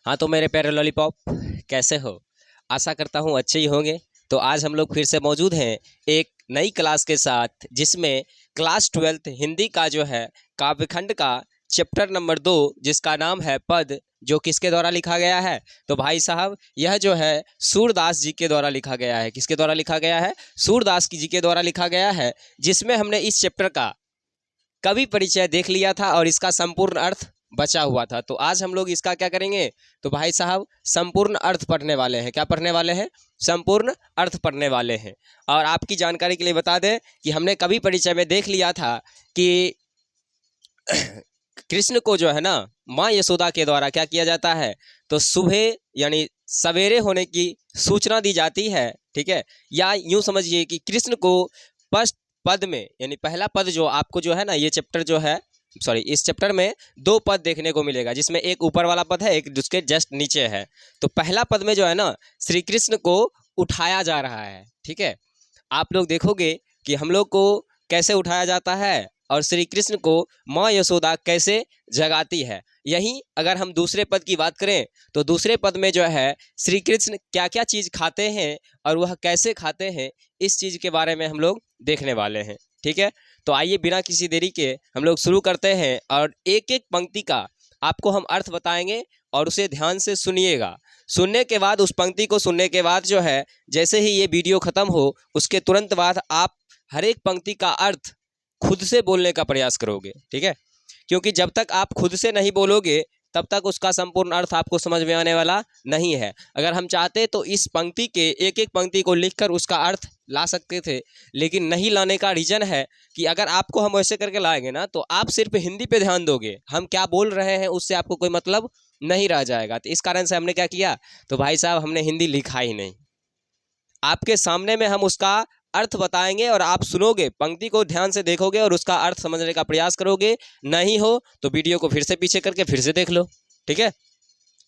हाँ तो मेरे प्यारे लॉलीपॉप, कैसे हो? आशा करता हूँ अच्छे ही होंगे। तो आज हम लोग फिर से मौजूद हैं एक नई क्लास के साथ, जिसमें क्लास 12th हिंदी का जो है काव्यखंड का चैप्टर नंबर 2, जिसका नाम है पद, जो किसके द्वारा लिखा गया है? तो भाई साहब, यह जो है सूरदास जी के द्वारा लिखा गया है। किसके द्वारा लिखा गया है? सूरदास जी के द्वारा लिखा गया है, जिसमें हमने इस चैप्टर का कवि परिचय देख लिया था और इसका संपूर्ण अर्थ बचा हुआ था। तो आज हम लोग इसका क्या करेंगे? तो भाई साहब, संपूर्ण अर्थ पढ़ने वाले हैं। क्या पढ़ने वाले हैं? संपूर्ण अर्थ पढ़ने वाले हैं। और आपकी जानकारी के लिए बता दें कि हमने कवि परिचय में देख लिया था कि कृष्ण को जो है ना, माँ यशोदा के द्वारा क्या किया जाता है? तो सुबह यानी सवेरे होने की सूचना दी जाती है, ठीक है। या यूं समझिए कि कृष्ण को फर्स्ट पद में, यानी पहला पद जो आपको जो है ना, ये चैप्टर जो है, सॉरी, इस चैप्टर में 2 पद देखने को मिलेगा, जिसमें एक ऊपर वाला पद है, एक उसके जस्ट नीचे है। तो पहला पद में जो है ना, श्री कृष्ण को उठाया जा रहा है, ठीक है। आप लोग देखोगे कि हम लोग को कैसे उठाया जाता है और श्री कृष्ण को माँ यशोदा कैसे जगाती है। यहीं अगर हम दूसरे पद की बात करें तो दूसरे पद में जो है श्री कृष्ण क्या क्या चीज़ खाते हैं और वह कैसे खाते हैं, इस चीज़ के बारे में हम लोग देखने वाले हैं, ठीक है। तो आइए बिना किसी देरी के हम लोग शुरू करते हैं और एक एक पंक्ति का आपको हम अर्थ बताएंगे और उसे ध्यान से सुनिएगा। सुनने के बाद, उस पंक्ति को सुनने के बाद जो है, जैसे ही ये वीडियो ख़त्म हो उसके तुरंत बाद आप हर एक पंक्ति का अर्थ खुद से बोलने का प्रयास करोगे, ठीक है। क्योंकि जब तक आप खुद से नहीं बोलोगे तब तक उसका संपूर्ण अर्थ आपको समझ में आने वाला नहीं है। अगर हम चाहते तो इस पंक्ति के एक एक पंक्ति को लिखकर उसका अर्थ ला सकते थे, लेकिन नहीं लाने का रीज़न है कि अगर आपको हम वैसे करके लाएंगे ना, तो आप सिर्फ हिंदी पे ध्यान दोगे, हम क्या बोल रहे हैं उससे आपको कोई मतलब नहीं रह जाएगा। तो इस कारण से हमने क्या किया, तो भाई साहब हमने हिंदी लिखा ही नहीं। आपके सामने में हम उसका अर्थ बताएंगे और आप सुनोगे, पंक्ति को ध्यान से देखोगे और उसका अर्थ समझने का प्रयास करोगे। नहीं हो तो वीडियो को फिर से पीछे करके फिर से देख लो, ठीक है।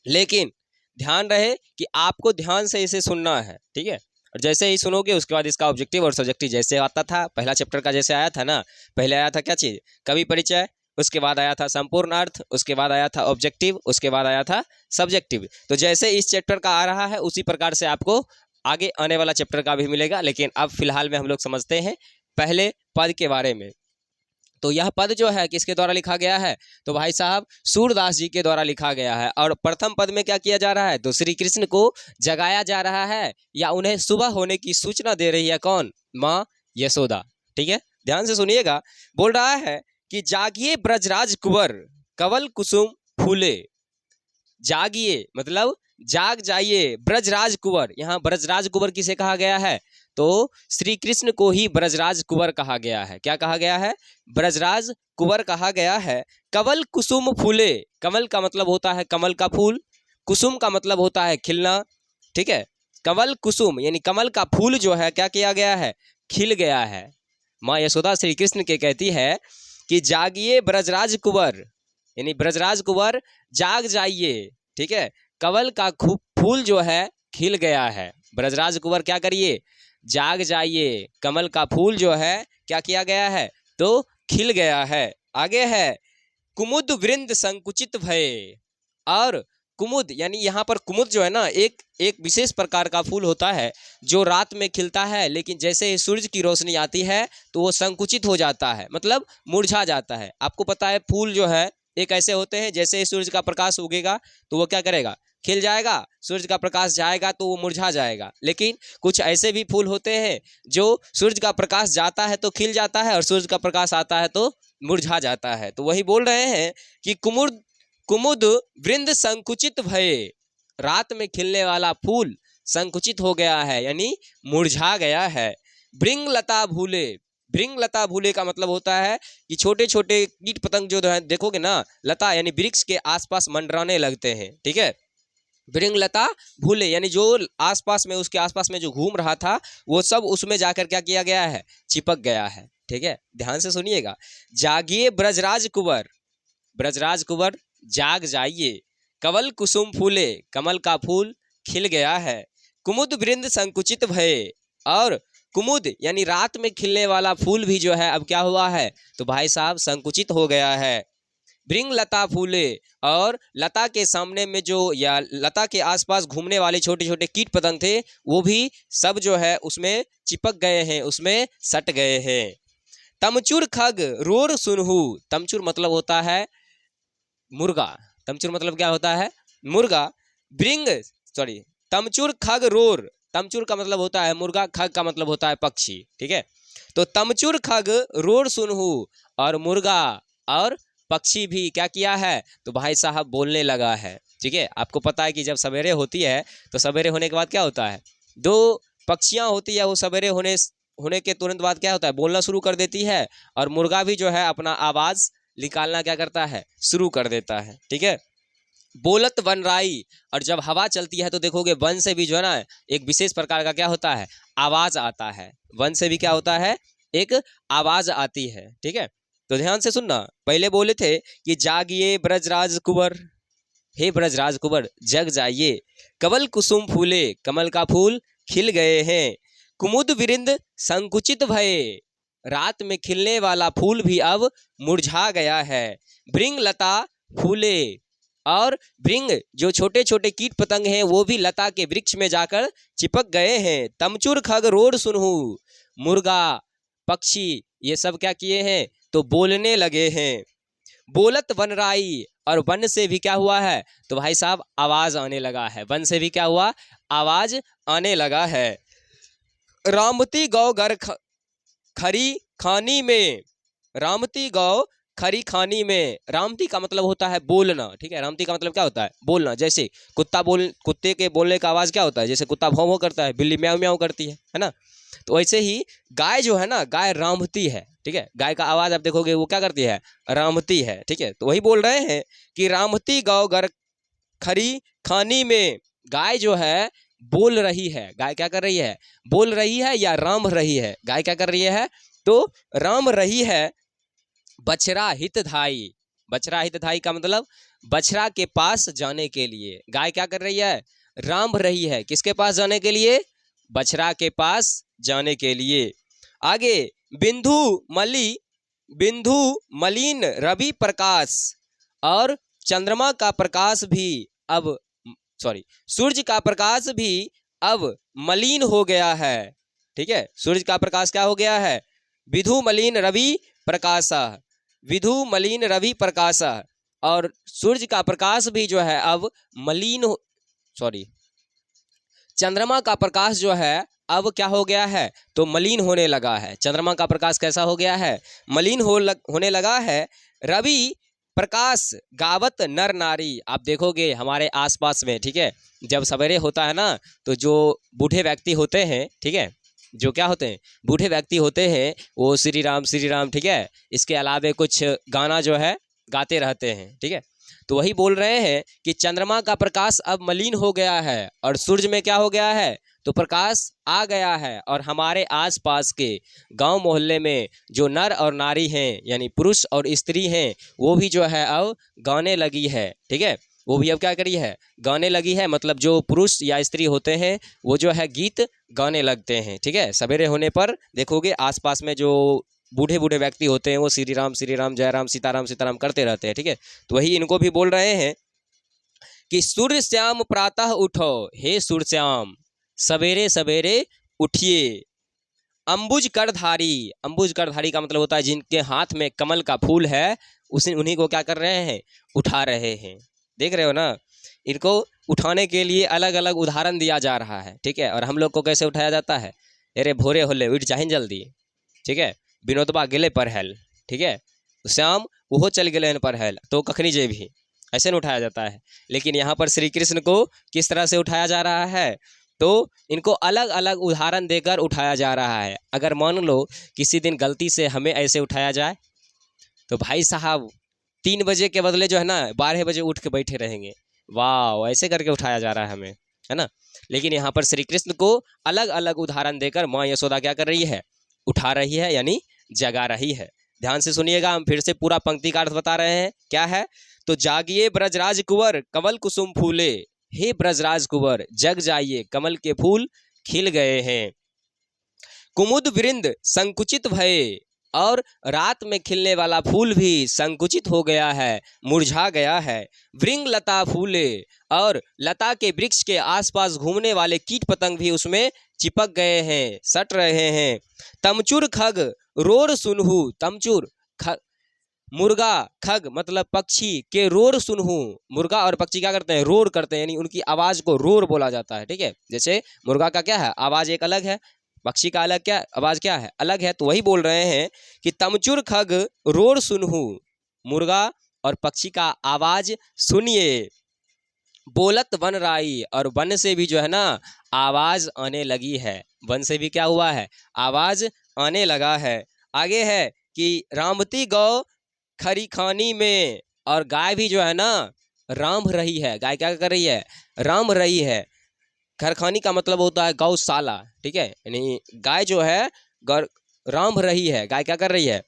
लेकिन ध्यान रहे कि आपको ध्यान से इसे सुनना है, ठीक है। और जैसे ही सुनोगे उसके बाद इसका ऑब्जेक्टिव और सब्जेक्टिव जैसे आता था पहला चैप्टर का, जैसे आया था ना, पहले आया था क्या चीज़? कवि परिचय, उसके बाद आया था संपूर्ण अर्थ, उसके बाद आया था ऑब्जेक्टिव, उसके बाद आया था सब्जेक्टिव। तो जैसे इस चैप्टर का आ रहा है उसी प्रकार से आपको आगे आने वाला चैप्टर का भी मिलेगा। लेकिन अब फिलहाल में हम लोग समझते हैं पहले पद के बारे में। तो यह पद जो है किसके द्वारा लिखा गया है? तो भाई साहब सूरदास जी के द्वारा लिखा गया है। और प्रथम पद में क्या किया जा रहा है? तो श्री कृष्ण को जगाया जा रहा है या उन्हें सुबह होने की सूचना दे रही है कौन? माँ यशोदा, ठीक है। ध्यान से सुनिएगा, बोल रहा है कि जागिए ब्रजराज कुंवर, कवल कुसुम फूले। जागिए मतलब जाग जाइए, ब्रजराज कुंवर। यहाँ ब्रजराज कुंवर किसे कहा गया है? तो श्री कृष्ण को ही ब्रजराज कुंवर कहा गया है। क्या कहा गया है? ब्रजराज कुंवर कहा गया है। कवल कुसुम फूले, कमल का मतलब होता है कमल का फूल, कुसुम का मतलब होता है खिलना, ठीक है। कवल कुसुम यानी कमल का फूल जो है क्या किया गया है? खिल गया है। माँ यशोदा श्री कृष्ण के कहती है कि जागिए ब्रजराज कुंवर, यानी ब्रजराज कुंवर जाग जाइए, ठीक है। कमल का फूल जो है खिल गया है। ब्रजराज कुंवर क्या करिए? जाग जाइए, कमल का फूल जो है क्या किया गया है? तो खिल गया है। आगे है कुमुद वृंद संकुचित भये। और कुमुद यानी यहाँ पर कुमुद जो है ना, एक विशेष प्रकार का फूल होता है जो रात में खिलता है, लेकिन जैसे ही सूरज की रोशनी आती है तो वो संकुचित हो जाता है, मतलब मुरझा जाता है। आपको पता है फूल जो है एक ऐसे होते हैं, जैसे ही सूरज का प्रकाश उगेगा तो वो क्या करेगा? खिल जाएगा। सूरज का प्रकाश जाएगा तो वो मुरझा जाएगा। लेकिन कुछ ऐसे भी फूल होते हैं जो सूरज का प्रकाश जाता है तो खिल जाता है और सूरज का प्रकाश आता है तो मुरझा जाता है। तो वही बोल रहे हैं कि कुमुद वृंद संकुचित भये, रात में खिलने वाला फूल संकुचित हो गया है, यानी मुरझा गया है। भृंग लता भूले, भृंग लता भूले का मतलब होता है कि छोटे छोटे कीट पतंग जो है, देखोगे ना, लता यानी वृक्ष के आसपास मंडराने लगते हैं, ठीक है। भृंग लता भूले यानी जो आसपास में, उसके आसपास में जो घूम रहा था वो सब उसमें जाकर क्या किया गया है? चिपक गया है, ठीक है। ध्यान से सुनिएगा, जागिए ब्रजराज कुंवर, ब्रजराज कुंवर जाग जाइए, कवल कुसुम फूले, कमल का फूल खिल गया है। कुमुद वृंद संकुचित भये, और कुमुद यानी रात में खिलने वाला फूल भी जो है अब क्या हुआ है? तो भाई साहब संकुचित हो गया है। भृंग लता फूले, और लता के सामने में जो या लता के आसपास घूमने वाले छोटे छोटे कीट पतंग थे वो भी सब जो है उसमें चिपक गए हैं, उसमें सट गए हैं। तमचुर खग रोर सुनहु, तमचुर मतलब होता है मुर्गा, तमचुर मतलब क्या होता है? मुर्गा। भृंग सॉरी तमचुर खग रोर, तमचुर का मतलब होता है मुर्गा, खग का मतलब होता है पक्षी, ठीक है। तो तमचुर खग रोर सुनहु, और मुर्गा और पक्षी भी क्या किया है? तो भाई साहब बोलने लगा है, ठीक है। आपको पता है कि जब सवेरे होती है तो सवेरे होने के बाद क्या होता है? दो पक्षियां होती है, वो सवेरे होने के तुरंत बाद क्या होता है? बोलना शुरू कर देती है, और मुर्गा भी जो है अपना आवाज निकालना क्या करता है? शुरू कर देता है, ठीक है। बोलत वनराई, और जब हवा चलती है तो देखोगे वन से भी जो है ना एक विशेष प्रकार का क्या होता है? आवाज आता है। वन से भी क्या होता है? एक आवाज आती है, ठीक है। तो ध्यान से सुनना, पहले बोले थे कि जागिए ब्रजराज कुंवर, हे ब्रजराज कुंवर जग जाइए, कमल कुसुम फूले, कमल का फूल खिल गए हैं, कुमुद विरिंद संकुचित भये, रात में खिलने वाला फूल भी अब मुरझा गया है, भृंग लता फूले, और भृंग जो छोटे छोटे कीट पतंग हैं वो भी लता के वृक्ष में जाकर चिपक गए हैं, तमचुर खग रोड सुनहु, मुर्गा पक्षी ये सब क्या किए हैं? तो बोलने लगे हैं। बोलत वनराई, और वन से भी क्या हुआ है? तो भाई साहब आवाज आने लगा है, वन से भी क्या हुआ? आवाज आने लगा है। रामती गौ घर खरी खानी में, रामती गौ खरी खानी में, रामती का मतलब होता है बोलना, ठीक है। रामती का मतलब क्या होता है? बोलना। जैसे कुत्ते के बोलने का आवाज क्या होता है? जैसे कुत्ता भौं भौं करता है, बिल्ली म्याऊं म्याऊं करती है ना। तो ऐसे ही गाय जो है ना, गाय रामती है, ठीक है। गाय का आवाज आप देखोगे वो क्या करती है? रामती है, ठीक है। तो वही बोल रहे हैं कि रामती गौ घर खरी खानी में, गाय जो है बोल रही है। गाय क्या कर रही है? बोल रही है या राम रही है? गाय क्या कर रही है? तो राम रही है। बछड़ा हितधाई, बछड़ा हितधाई का मतलब बछड़ा के पास जाने के लिए गाय क्या कर रही है? राम रही है। किसके पास जाने के लिए? बछड़ा के पास जाने के लिए। आगे बिंदु मली, बिंदु मलिन रवि प्रकाश, और चंद्रमा का प्रकाश भी अब सूर्य का प्रकाश भी अब मलिन हो गया है, ठीक है। सूर्य का प्रकाश क्या हो गया है? विधु मलिन रवि प्रकाशा, विधु मलिन रवि प्रकाशा, और सूर्य का प्रकाश भी जो है अब मलिन चंद्रमा का प्रकाश जो है अब क्या हो गया है? तो मलिन होने लगा है। चंद्रमा का प्रकाश कैसा हो गया है? मलिन होने लगा है। रवि प्रकाश गावत नर नारी, आप देखोगे हमारे आसपास में, ठीक है, जब सवेरे होता है ना तो जो बूढ़े व्यक्ति होते हैं, ठीक है, जो क्या होते हैं? बूढ़े व्यक्ति होते हैं, वो श्री राम, ठीक है, इसके अलावे कुछ गाना जो है गाते रहते हैं, ठीक है। तो वही बोल रहे हैं कि चंद्रमा का प्रकाश अब मलिन हो गया है और सूरज में क्या हो गया है? तो प्रकाश आ गया है, और हमारे आसपास के गांव मोहल्ले में जो नर और नारी हैं यानी पुरुष और स्त्री हैं वो भी जो है अब गाने लगी है, ठीक है। वो भी अब क्या करी है? गाने लगी है। मतलब जो पुरुष या स्त्री होते हैं वो जो है गीत गाने लगते हैं, ठीक है। सवेरे होने पर देखोगे आसपास में जो बूढ़े बूढ़े व्यक्ति होते हैं वो श्री राम जय राम सीताराम करते रहते हैं, ठीक है। तो वही इनको भी बोल रहे हैं कि सूर्य श्याम प्रातः उठो, हे सूर्य श्याम सवेरे सवेरे उठिए। अंबुज करधारी, अंबुज करधारी का मतलब होता है जिनके हाथ में कमल का फूल है, उन्हीं को क्या कर रहे हैं? उठा रहे हैं। देख रहे हो ना, इनको उठाने के लिए अलग अलग उदाहरण दिया जा रहा है, ठीक है। और हम लोग को कैसे उठाया जाता है? अरे भोरे होले उठ जाहिन जल्दी, ठीक है, विनोदबा गेले पढ़ल, ठीक है, तो श्याम वो चल गए पढ़ल तो कखनी जे भी, ऐसे न उठाया जाता है। लेकिन यहाँ पर श्री कृष्ण को किस तरह से उठाया जा रहा है? तो इनको अलग अलग उदाहरण देकर उठाया जा रहा है। अगर मान लो किसी दिन गलती से हमें ऐसे उठाया जाए तो भाई साहब 3 बजे के बदले जो है ना 12 बजे उठ के बैठे रहेंगे, वाह ऐसे करके उठाया जा रहा है हमें, है ना। लेकिन यहाँ पर श्री कृष्ण को अलग अलग उदाहरण देकर माँ यशोदा क्या कर रही है? उठा रही है, यानी जगा रही है। ध्यान से सुनिएगा, हम फिर से पूरा पंक्ति का अर्थ बता रहे हैं। क्या है? तो जागिए ब्रजराज कुंवर कमल कुसुम फूले, हे ब्रजराज कुंवर जग जाइए कमल के फूल खिल गए हैं। कुमुद वृंद संकुचित भये, और रात में खिलने वाला फूल भी संकुचित हो गया है, मुरझा गया है। वृंग लता फूले, और लता के वृक्ष के आसपास घूमने वाले कीट पतंग भी उसमें चिपक गए हैं, सट रहे हैं। तमचुर खग रोर सुनहु, तमचुर खग मुर्गा, खग मतलब पक्षी के रोर सुनहु, मुर्गा और पक्षी क्या करते हैं, रोर करते हैं, यानी उनकी आवाज को रोर बोला जाता है। ठीक है, जैसे मुर्गा का क्या है, आवाज एक अलग है, पक्षी का अलग क्या आवाज क्या है, अलग है। तो वही बोल रहे हैं कि तमचुर खग रोर सुनहु, मुर्गा और पक्षी का आवाज सुनिए। बोलत वन राई, और वन से भी जो है ना आवाज आने लगी है, वन से भी क्या हुआ है, आवाज आने लगा है। आगे है कि रामती गौ खरी खानी में, और गाय भी जो है ना राम रही है, गाय क्या कर रही है, राम रही है। खरखानी का मतलब होता है गौशाला। ठीक है, यानी गाय जो है राम रही है, गाय क्या कर रही है,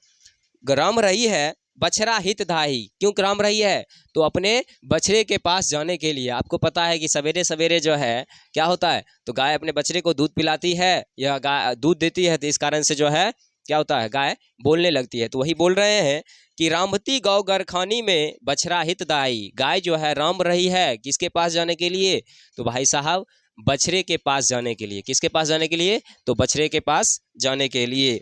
राम रही है। बछड़ा हित धाही, क्यों राम रही है, तो अपने बछड़े के पास जाने के लिए। आपको पता है कि सवेरे सवेरे जो है क्या होता है, तो गाय अपने बछड़े को दूध पिलाती है, या गाय दूध देती है, तो इस कारण से जो है क्या होता है, गाय बोलने लगती है। तो वही बोल रहे हैं कि रामती गौ गरखानी में बछड़ा हितदाई, गाय जो है राम रही है किसके पास जाने के लिए, तो भाई साहब बछड़े के पास जाने के लिए। किसके पास जाने के लिए, तो बछड़े के पास जाने के लिए।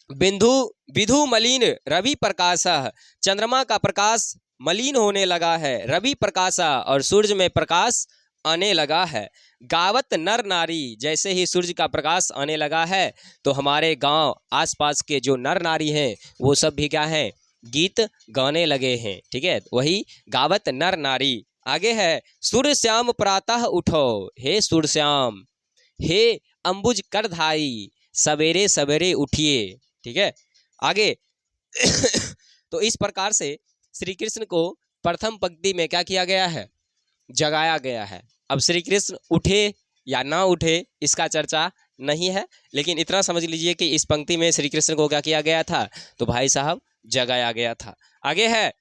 बिंदु विधु मलिन रवि प्रकाशः, चंद्रमा का प्रकाश मलिन होने लगा है, रवि प्रकाशा, और सूर्य में प्रकाश आने लगा है। गावत नर नारी, जैसे ही सूर्य का प्रकाश आने लगा है तो हमारे गांव आसपास के जो नर नारी हैं वो सब भी क्या हैं, गीत गाने लगे हैं। ठीक है, वही गावत नर नारी। आगे है सूर्य श्याम प्रातः उठो, हे सूर्य श्याम, हे अंबुज करधाई, सवेरे सवेरे उठिए। ठीक है, आगे तो इस प्रकार से श्री कृष्ण को प्रथम पंक्ति में क्या किया गया है, जगाया गया है। अब श्री कृष्ण उठे या ना उठे इसका चर्चा नहीं है, लेकिन इतना समझ लीजिए कि इस पंक्ति में श्री कृष्ण को क्या किया गया था, तो भाई साहब जगाया गया था। आगे है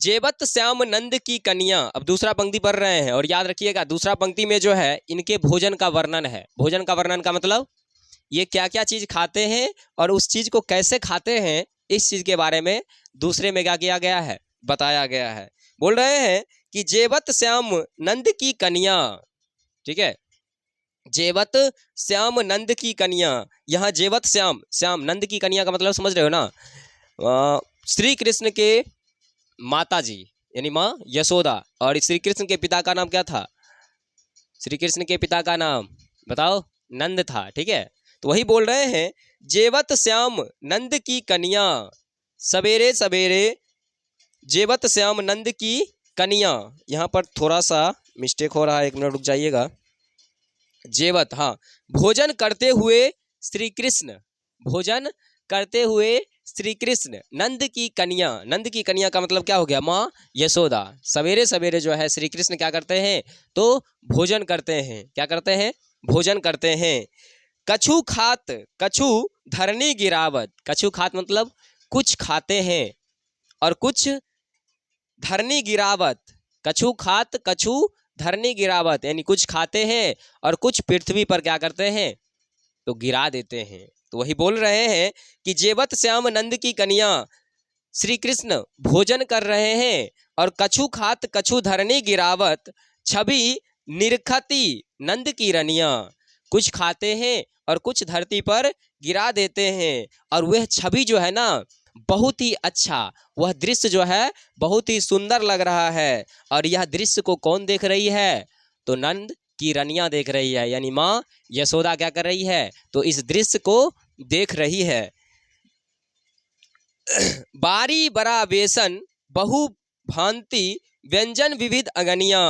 जेवत श्याम नंद की कन्या। अब दूसरा पंक्ति पढ़ रहे हैं, और याद रखिएगा दूसरा पंक्ति में जो है इनके भोजन का वर्णन है। भोजन का वर्णन का मतलब ये क्या क्या चीज़ खाते हैं और उस चीज़ को कैसे खाते हैं, इस चीज़ के बारे में दूसरे में क्या किया गया है, बताया गया है। बोल रहे हैं कि जेवत श्याम नंद की कन्या। ठीक है, जेवत श्याम नंद की कन्या, यहाँ जेवत श्याम, श्याम नंद की कन्या का मतलब समझ रहे हो ना, श्री कृष्ण के माता जी यानी माँ यशोदा, और श्री कृष्ण के पिता का नाम क्या था, श्री कृष्ण के पिता का नाम बताओ, नंद था। ठीक है, तो वही बोल रहे हैं जेवत श्याम नंद की कन्या, सवेरे सवेरे जेवत श्याम नंद की कन्या। यहाँ पर थोड़ा सा मिस्टेक हो रहा है, एक मिनट रुक जाइएगा। जेवत, हाँ, भोजन करते हुए श्री कृष्ण, भोजन करते हुए श्री कृष्ण नंद की कन्या। नंद की कन्या का मतलब क्या हो गया, माँ यशोदा। सवेरे सवेरे जो है श्री कृष्ण क्या करते हैं, तो भोजन करते हैं। क्या करते हैं, भोजन करते हैं। कछु खात कछु धरनी गिरावत, कछु खात मतलब कुछ खाते हैं और कुछ धरनी गिरावत, कछु खात कछु धरनी गिरावत, यानी कुछ खाते हैं और कुछ पृथ्वी पर क्या करते हैं, तो गिरा देते हैं। तो वही बोल रहे हैं कि जेवत श्याम नंद की कन्या, श्री कृष्ण भोजन कर रहे हैं और कछु खात कछु धरनी गिरावत, छवि निरखती नंद की रनिया, कुछ खाते हैं और कुछ धरती पर गिरा देते हैं। और वह छवि जो है ना बहुत ही अच्छा, वह दृश्य जो है बहुत ही सुंदर लग रहा है। और यह दृश्य को कौन देख रही है, तो नंद की रनिया देख रही है, यानी माँ यशोदा क्या कर रही है, तो इस दृश्य को देख रही है। बारी बड़ा बेसन बहु भांति व्यंजन विविध अगनिया,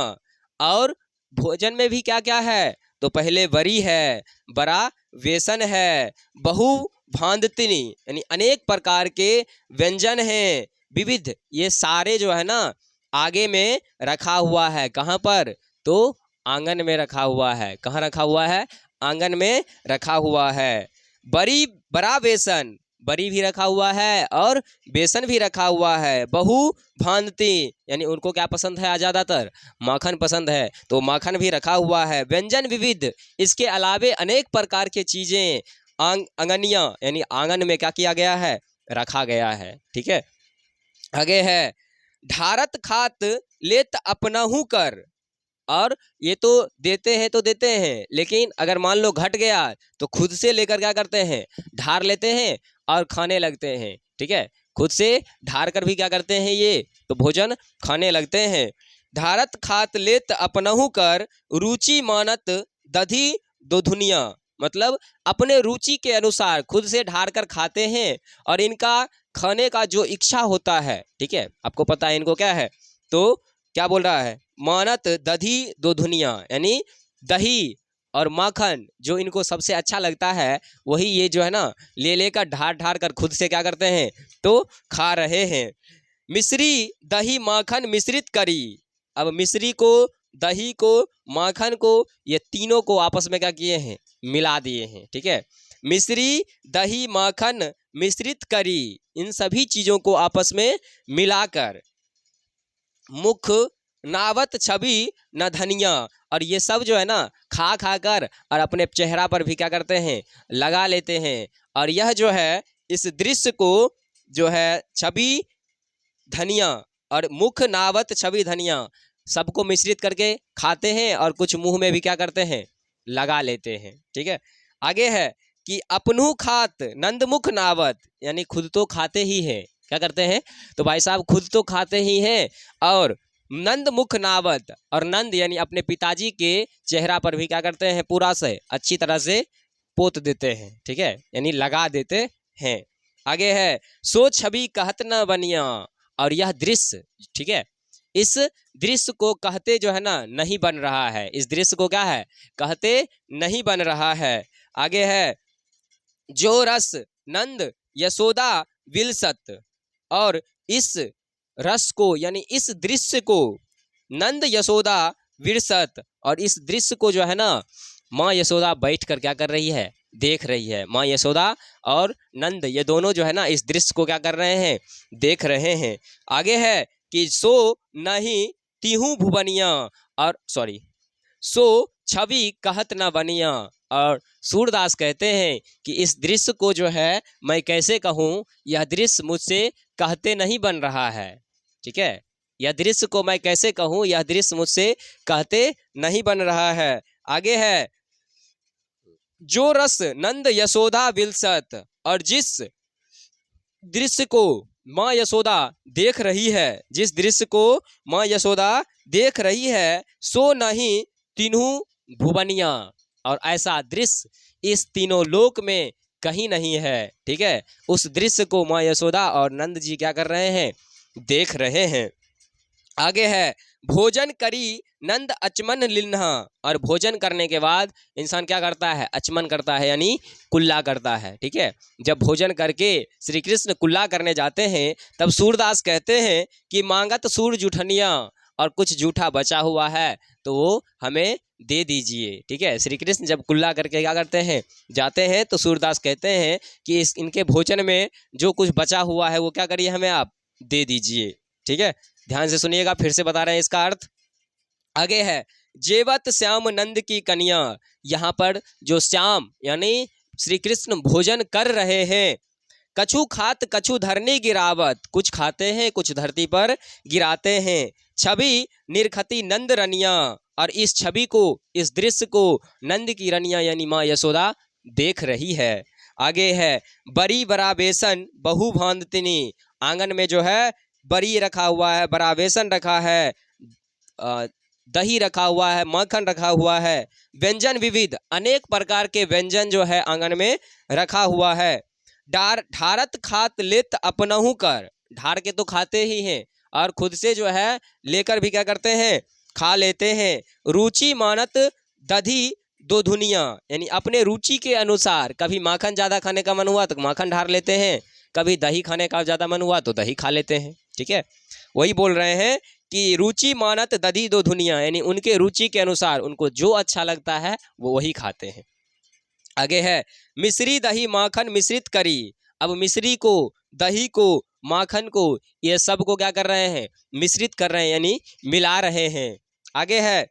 और भोजन में भी क्या क्या है, तो पहले बरी है, बड़ा बेसन है, बहु भांतिनी यानी अनेक प्रकार के व्यंजन हैं, विविध, ये सारे जो है ना आगे में रखा हुआ है। कहाँ पर, तो आंगन में रखा हुआ है। कहाँ रखा हुआ है, आंगन में रखा हुआ है। बड़ी बड़ा बेसन, बरी भी रखा हुआ है और बेसन भी रखा हुआ है। बहु भांति यानी उनको क्या पसंद है, ज़्यादातर माखन पसंद है, तो माखन भी रखा हुआ है। व्यंजन विविध, इसके अलावे अनेक प्रकार के चीज़ें अंगनिया यानी आंगन में क्या किया गया है, रखा गया है। ठीक है, आगे है ढारत खात लेत अपनहु कर। और ये तो देते हैं, लेकिन अगर मान लो घट गया तो खुद से लेकर क्या करते हैं, ढार लेते हैं और खाने लगते हैं। ठीक है, खुद से ढार कर भी क्या करते हैं, ये तो भोजन खाने लगते हैं। ढारत खात लेत अपनहु कर, रुचि मानत दधी दोधुनिया। मतलब अपने रुचि के अनुसार खुद से ढार कर खाते हैं, और इनका खाने का जो इच्छा होता है, ठीक है, आपको पता है इनको क्या है, तो क्या बोल रहा है, मानत दधी दोधुनिया यानी दही और माखन जो इनको सबसे अच्छा लगता है, वही ये जो है ना ले लेकर ढार ढार कर खुद से क्या करते हैं, तो खा रहे हैं। मिश्री दही माखन मिश्रित करी। अब मिश्री को, दही को, माखन को, ये तीनों को आपस में क्या किए हैं, मिला दिए हैं। ठीक है, मिश्री दही माखन मिश्रित करी, इन सभी चीज़ों को आपस में मिलाकर मुख नावत छवि न धनिया। और ये सब जो है ना खा खा कर और अपने चेहरा पर भी क्या करते हैं, लगा लेते हैं। और यह जो है इस दृश्य को जो है छवि धनिया और मुख नावत छवि धनिया सबको मिश्रित करके खाते हैं, और कुछ मुंह में भी क्या करते हैं, लगा लेते हैं। ठीक है, आगे है कि अपनू खात नंदमुख नावत, यानी खुद तो खाते ही हैं, क्या करते हैं, तो भाई साहब खुद तो खाते ही हैं, और नंद मुख नावत, और नंद यानी अपने पिताजी के चेहरा पर भी क्या करते हैं, पूरा से अच्छी तरह से पोत देते हैं। ठीक है, यानी लगा देते हैं। आगे है सो छवि कहत न बनिया। और यह दृश्य, ठीक है, इस दृश्य को कहते जो है ना नहीं बन रहा है, इस दृश्य को क्या है, कहते नहीं बन रहा है। आगे है जो रस नंद यशोदा विलसत। और इस रस को यानी इस दृश्य को नंद यशोदा विरसत, और इस दृश्य को जो है ना माँ यशोदा बैठ कर क्या कर रही है, देख रही है। माँ यशोदा और नंद ये दोनों जो है ना इस दृश्य को क्या कर रहे हैं, देख रहे हैं। आगे है कि सो नहीं तिहु भुवनिया, और सॉरी सो छवि कहत न बनिया। और सूरदास कहते हैं कि इस दृश्य को जो है मैं कैसे कहूँ, यह दृश्य मुझसे कहते नहीं बन रहा है। ठीक है, यह दृश्य को मैं कैसे कहूँ, यह दृश्य मुझसे कहते नहीं बन रहा है। आगे है जो रस नंद यशोदा विलसत। और जिस दृश्य को माँ यशोदा देख रही है, जिस दृश्य को माँ यशोदा देख रही है, सो नहीं तीनों भुवनिया। और ऐसा दृश्य इस तीनों लोक में कहीं नहीं है। ठीक है, उस दृश्य को माँ यशोदा और नंद जी क्या कर रहे हैं, देख रहे हैं। आगे है भोजन करी नंद अचमन लिन्हा। और भोजन करने के बाद इंसान क्या करता है, अचमन करता है यानी कुल्ला करता है। ठीक है, जब भोजन करके श्री कृष्ण कुल्ला करने जाते हैं, तब सूरदास कहते हैं कि मांगत सूर जूठनिया, और कुछ जूठा बचा हुआ है तो वो हमें दे दीजिए। ठीक है, श्री कृष्ण जब कुल्ला करके क्या करते हैं, जाते हैं, तो सूरदास कहते हैं कि इनके भोजन में जो कुछ बचा हुआ है वो क्या करिए, हमें आप दे दीजिए। ठीक है, ध्यान से सुनिएगा, फिर से बता रहे हैं इसका अर्थ। आगे है जेवत श्याम नंद की कन्या। यहाँ पर जो श्याम यानी श्री कृष्ण भोजन कर रहे हैं, कछु खात कछु धरनी गिरावत, कुछ खाते हैं कुछ धरती पर गिराते हैं। छवि निरखती नंद रनिया। और इस छवि को, इस दृश्य को नंद की रनिया यानी माँ यशोदा देख रही है। आगे है बरी बराबेसन बहु भांतिनी। आंगन में जो है बरी रखा हुआ है, बराबेसन रखा है, दही रखा हुआ है, मक्खन रखा हुआ है, व्यंजन विविध, अनेक प्रकार के व्यंजन जो है आंगन में रखा हुआ है। ढारत खात लेत अपनहु कर। ढार के तो खाते ही हैं और खुद से जो है लेकर भी क्या करते हैं, खा लेते हैं। रुचि मानत दधी दोधुनिया, यानी अपने रुचि के अनुसार, कभी माखन ज़्यादा खाने का मन हुआ तो माखन ढार लेते हैं, कभी दही खाने का ज़्यादा मन हुआ तो दही खा लेते हैं। ठीक है, वही बोल रहे हैं कि रुचि मानत दधी दोधुनिया, यानी उनके रुचि के अनुसार उनको जो अच्छा लगता है वो वही खाते हैं। आगे है मिश्री दही माखन मिश्रित करी। अब मिश्री को, दही को, माखन को, ये सब को क्या कर रहे हैं, मिश्रित कर रहे हैं यानी मिला रहे हैं। आगे है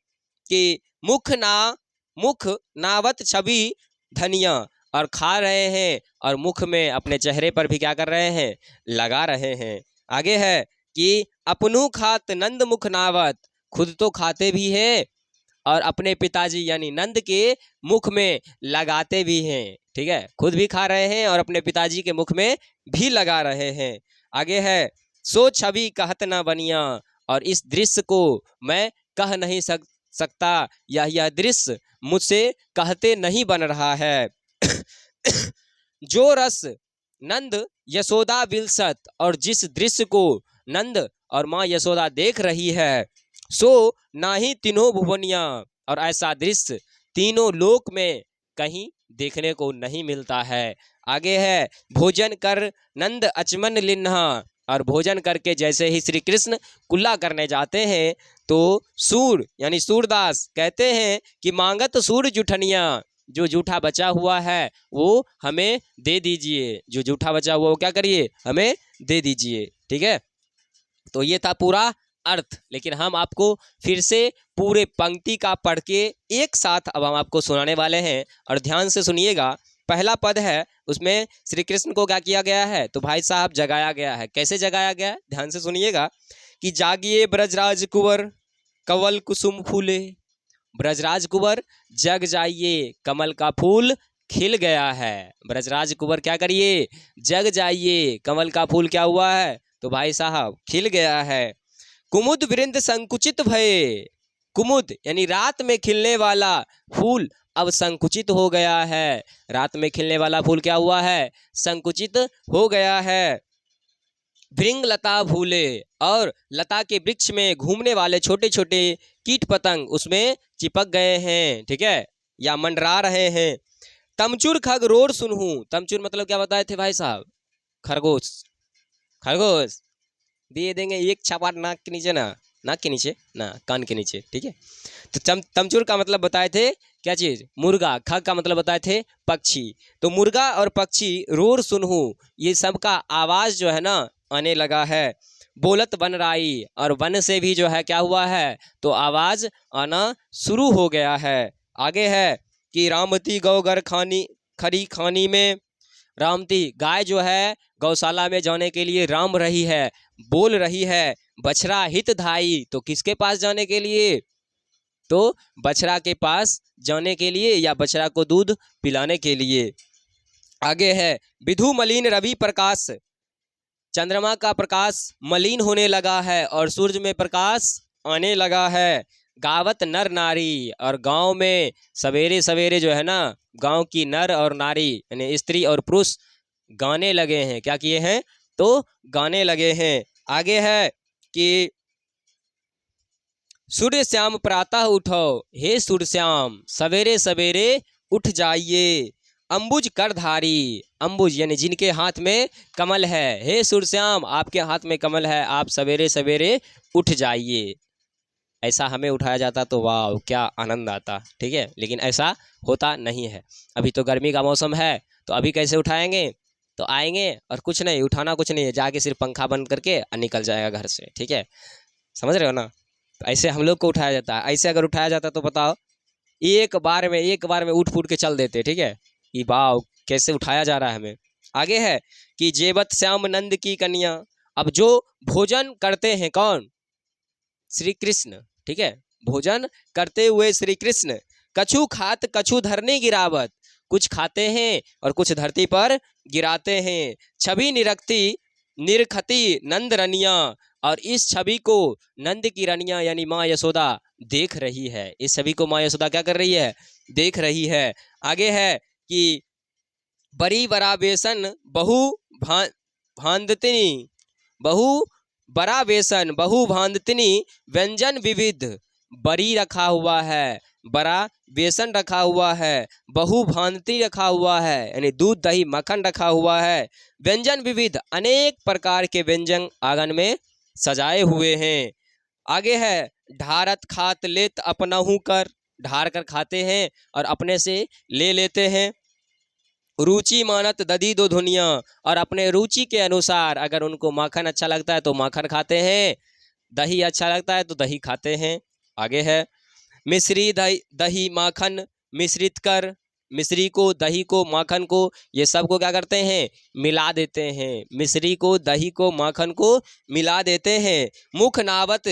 कि मुख नावत छवि धनिया। और खा रहे हैं और मुख में अपने चेहरे पर भी क्या कर रहे हैं, लगा रहे हैं। आगे है कि अपनू खात नंद मुख नावत, खुद तो खाते भी हैं और अपने पिताजी यानी नंद के मुख में लगाते भी हैं। ठीक है, खुद भी खा रहे हैं और अपने पिताजी के मुख में भी लगा रहे हैं। आगे है सो छवि कहत न बनिया, और इस दृश्य को मैं कह नहीं सकता, यह दृश्य मुझसे कहते नहीं बन रहा है। जो रस नंद यशोदा विलसत, और जिस दृश्य को नंद और माँ यशोदा देख रही है, सो नाही तीनों भुवनिया, और ऐसा दृश्य तीनों लोक में कहीं देखने को नहीं मिलता है। आगे है भोजन कर नंद अचमन लिन्हा, और भोजन करके जैसे ही श्री कृष्ण कुल्ला करने जाते हैं तो सूर यानी सूरदास कहते हैं कि मांगत सूर जुठनिया, जो जूठा बचा हुआ है वो हमें दे दीजिए, जो जूठा बचा हुआ वो क्या करिए, हमें दे दीजिए। ठीक है, तो ये था पूरा अर्थ, लेकिन हम आपको फिर से पूरे पंक्ति का पढ़ के एक साथ अब हम आपको सुनाने वाले हैं, और ध्यान से सुनिएगा। पहला पद है, उसमें श्री कृष्ण को क्या किया गया है, तो भाई साहब जगाया गया है। कैसे जगाया गया है, ध्यान से सुनिएगा कि जागिए ब्रजराज कुंवर कवल कुसुम फूले, ब्रजराज कुंवर जग जाइए, कमल का फूल खिल गया है। ब्रजराज कुंवर क्या करिए, जग जाइए, कमल का फूल क्या हुआ है, तो भाई साहब खिल गया है। कुमुद वृंद संकुचित भये, कुमुद यानी रात में खिलने वाला फूल अब संकुचित हो गया है। रात में खिलने वाला फूल क्या हुआ है, संकुचित हो गया है। भृंग लता भूले, और लता के वृक्ष में घूमने वाले छोटे छोटे कीट पतंग उसमें चिपक गए हैं। ठीक है, या मंडरा रहे हैं। तमचुर खग रोर सुनहूं, तमचुर मतलब क्या बताए थे भाई साहब, खरगोश। खरगोश दिए देंगे एक छापाट नाक के नीचे ना, नाक के नीचे ना, कान के नीचे। ठीक है, तो तमचुर का मतलब बताए थे क्या चीज़, मुर्गा। खग का मतलब बताए थे पक्षी। तो मुर्गा और पक्षी रोर सुनहूं, ये सब का आवाज़ जो है ना आने लगा है। बोलत बन राई, और वन से भी जो है क्या हुआ है, तो आवाज़ आना शुरू हो गया है। आगे है कि रामती गौगर खानी खरी खानी में, रामती गाय जो है गौशाला में जाने के लिए राम रही है, बोल रही है। बछड़ा हित धाई, तो किसके पास जाने के लिए, तो बछड़ा के पास जाने के लिए, या बछड़ा को दूध पिलाने के लिए। आगे है विधु मलिन रवि प्रकाश, चंद्रमा का प्रकाश मलिन होने लगा है और सूरज में प्रकाश आने लगा है। गावत नर नारी, और गांव में सवेरे सवेरे जो है ना, गांव की नर और नारी यानी स्त्री और पुरुष गाने लगे हैं। क्या किए हैं, तो गाने लगे हैं। आगे है कि सूर्य श्याम प्रातः उठो, हे सूर्य श्याम सवेरे सवेरे उठ जाइए। अंबुज करधारी, अंबुज यानी जिनके हाथ में कमल है, हे सूर्य श्याम आपके हाथ में कमल है, आप सवेरे सवेरे उठ जाइए। ऐसा हमें उठाया जाता तो वाह क्या आनंद आता। ठीक है, लेकिन ऐसा होता नहीं है। अभी तो गर्मी का मौसम है, तो अभी कैसे उठाएंगे, तो आएंगे और कुछ नहीं, उठाना कुछ नहीं है, जाके सिर्फ पंखा बंद करके और निकल जाएगा घर से। ठीक है, समझ रहे हो ना, तो ऐसे हम लोग को उठाया जाता है। ऐसे अगर उठाया जाता तो बताओ, एक बार में उठ फूट के चल देते। ठीक है, कि वाह कैसे उठाया जा रहा है हमें। आगे है कि जेवत श्याम नंद की कन्या, अब जो भोजन करते हैं कौन, श्री कृष्ण। ठीक है, भोजन करते हुए श्री कृष्ण कछु खात कछु धरने गिरावत, कुछ खाते हैं और कुछ धरती पर गिराते हैं। छवि निरखती निरखती नंद रनिया, और इस छवि को नंद की रनिया यानी माँ यशोदा देख रही है। इस छवि को माँ यशोदा क्या कर रही है, देख रही है। आगे है कि बड़ी बड़ा बेसन बहु भांदतिनी, बहु बड़ा बेसन बहु भांदतिनी व्यंजन विविध, बड़ी रखा हुआ है, बड़ा बेसन रखा हुआ है, बहु भांति रखा हुआ है यानी दूध दही मक्खन रखा हुआ है। व्यंजन विविध, अनेक प्रकार के व्यंजन आंगन में सजाए हुए हैं। आगे है ढारत खात लेत अपनहु कर, ढार कर खाते हैं और अपने से ले लेते हैं। रुचि मानत दधी दो धुनिया, और अपने रुचि के अनुसार अगर उनको माखन अच्छा लगता है तो माखन खाते हैं, दही अच्छा लगता है तो दही खाते हैं। आगे है मिश्री दही माखन मिश्रित कर, मिश्री को, दही को, माखन को, ये सब को क्या करते हैं, मिला देते हैं। मिश्री को, दही को, माखन को मिला देते हैं। मुख नावत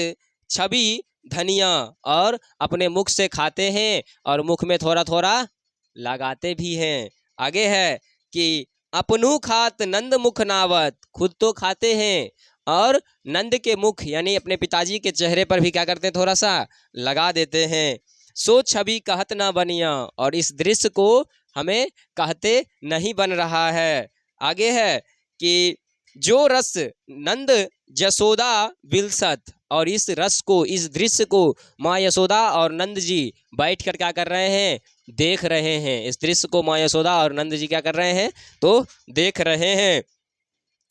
छवि धनिया, और अपने मुख से खाते हैं और मुख में थोड़ा थोड़ा लगाते भी हैं। आगे है कि अपनू खात नंद मुख नावत, खुद तो खाते हैं और नंद के मुख यानी अपने पिताजी के चेहरे पर भी क्या करते हैं, थोड़ा सा लगा देते हैं। सो छवि कहत ना बनिया, और इस दृश्य को हमें कहते नहीं बन रहा है। आगे है कि जो रस नंद जसोदा विलसत, और इस रस को, इस दृश्य को माँ यशोदा और नंद जी बैठ कर क्या कर रहे हैं, देख रहे हैं। इस दृश्य को माँ यशोदा और नंद जी क्या कर रहे हैं, तो देख रहे हैं।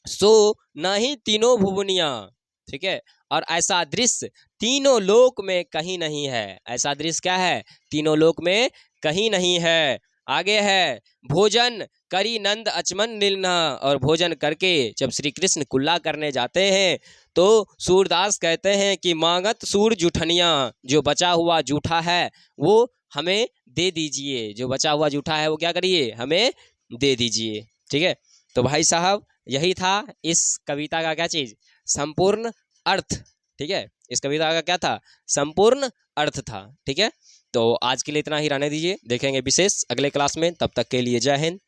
सो नहीं तीनों भुवनिया, ठीक है, और ऐसा दृश्य तीनों लोक में कहीं नहीं है। ऐसा दृश्य क्या है, तीनों लोक में कहीं नहीं है। आगे है भोजन करी नंद अचमन नीलना, और भोजन करके जब श्री कृष्ण कुल्ला करने जाते हैं तो सूरदास कहते हैं कि मांगत सूर जूठनिया, जो बचा हुआ जूठा है वो हमें दे दीजिए। जो बचा हुआ जूठा है वो क्या करिए, हमें दे दीजिए। ठीक है, तो भाई साहब यही था इस कविता का क्या चीज़, संपूर्ण अर्थ। ठीक है, इस कविता का क्या था, संपूर्ण अर्थ था। ठीक है, तो आज के लिए इतना ही रहने दीजिए, देखेंगे विशेष अगले क्लास में। तब तक के लिए जय हिंद,